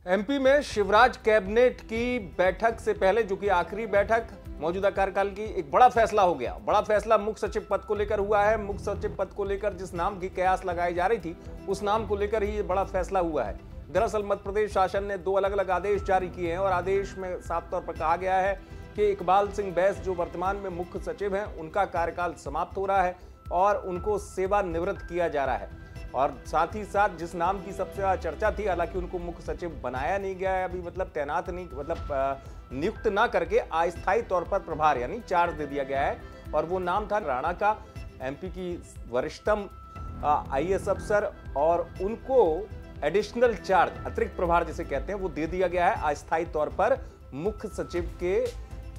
MP में Shivraj cabinet की बैठक से पहले, जो कि आखिरी बैठक मौजूदा कार्यकाल की, एक बड़ा फैसला हो गया। बड़ा फैसला मुख्य सचिव पद को लेकर हुआ है। मुख्य सचिव पद को लेकर जिस नाम की कयास लगाई जा रही थी, उस नाम को लेकर ही ये बड़ा फैसला हुआ है। दरअसल मध्य प्रदेश शासन ने दो अलग अलग आदेश जारी किए हैं और आदेश में साफ तौर पर कहा गया है कि इकबाल सिंह बैस, जो वर्तमान में मुख्य सचिव हैं, उनका कार्यकाल समाप्त हो रहा है और उनको सेवानिवृत्त किया जा रहा है। और साथ ही साथ जिस नाम की सबसे ज्यादा चर्चा थी, हालांकि उनको मुख्य सचिव बनाया नहीं गया है अभी, मतलब तैनात नहीं, मतलब नियुक्त ना करके अस्थायी तौर पर प्रभार यानी चार्ज दे दिया गया है, और वो नाम था राणा का, एमपी की वरिष्ठतम आईएएस अफसर, और उनको एडिशनल चार्ज, अतिरिक्त प्रभार जिसे कहते हैं, वो दे दिया गया है अस्थायी तौर पर मुख्य सचिव के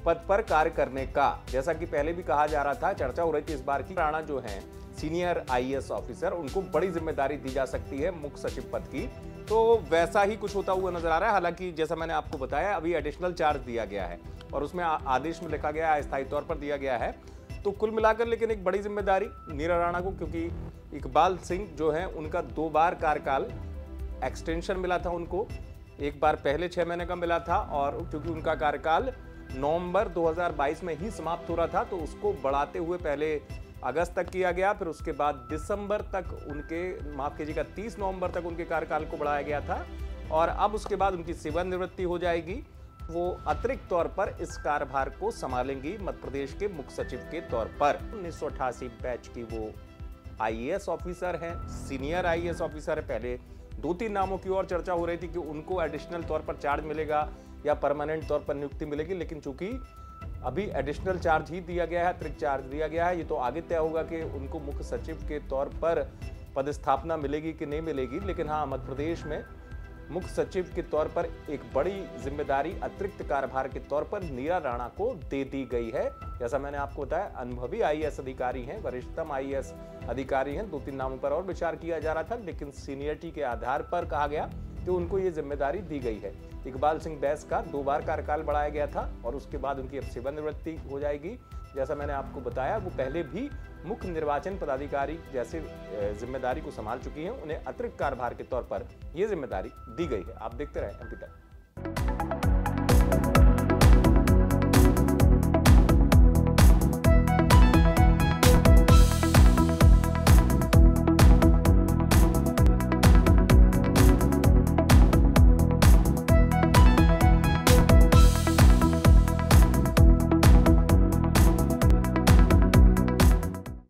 पद पर कार्य करने का। जैसा कि पहले भी कहा जा रहा था, चर्चा हो रही थी इस बार की, राणा जो हैं सीनियर आईएएस ऑफिसर, उनको बड़ी जिम्मेदारी दी जा सकती है मुख्य सचिव पद की, तो वैसा ही कुछ होता हुआ नजर आ रहा है। हालांकि जैसा मैंने आपको बताया, अभी एडिशनल चार्ज दिया गया है और उसमें आदेश में लिखा गया है अस्थायी तौर पर दिया गया है। तो कुल मिलाकर लेकिन एक बड़ी जिम्मेदारी नीरा राणा को, क्योंकि इकबाल सिंह जो है उनका 2 बार कार्यकाल एक्सटेंशन मिला था उनको। एक बार पहले 6 महीने का मिला था, और क्योंकि उनका कार्यकाल नवंबर 2022 में ही समाप्त हो रहा था, तो उसको बढ़ाते हुए पहले अगस्त तक किया गया, फिर उसके बाद दिसंबर तक उनके, माफ कीजिएगा, 30 नवंबर तक उनके कार्यकाल को बढ़ाया गया था, और अब उसके बाद उनकी सेवानिवृत्ति हो जाएगी। वो अतिरिक्त तौर पर इस कार्यभार को संभालेंगी मध्य प्रदेश के मुख्य सचिव के तौर पर। 1988 बैच की वो आईएएस ऑफिसर हैं, सीनियर आईएएस ऑफिसर है। पहले 2-3 नामों की और चर्चा हो रही थी कि उनको एडिशनल तौर पर चार्ज मिलेगा या परमानेंट तौर पर नियुक्ति मिलेगी, लेकिन चूंकि अभी एडिशनल चार्ज ही दिया गया है, अतिरिक्त चार्ज दिया गया है, ये तो आगे तय होगा कि उनको मुख्य सचिव के तौर पर पदस्थापना मिलेगी कि नहीं मिलेगी। लेकिन हाँ, मध्य प्रदेश में मुख्य सचिव के तौर पर एक बड़ी जिम्मेदारी अतिरिक्त कार्यभार के तौर पर नीरा राणा को दे दी गई है। जैसा मैंने आपको बताया, अनुभवी आईएएस अधिकारी हैं, वरिष्ठतम आईएएस अधिकारी हैं। 2-3 नामों पर और विचार किया जा रहा था, लेकिन सीनियरिटी के आधार पर कहा गया कि उनको ये जिम्मेदारी दी गई है। इकबाल सिंह बैस का 2 बार कार्यकाल बढ़ाया गया था और उसके बाद उनकी अब सेवानिवृत्ति हो जाएगी। जैसा मैंने आपको बताया, वो पहले भी मुख्य निर्वाचन पदाधिकारी जैसे जिम्मेदारी को संभाल चुकी हैं, उन्हें अतिरिक्त कार्यभार के तौर पर यह जिम्मेदारी दी गई है। आप देखते रहे एमपी तक।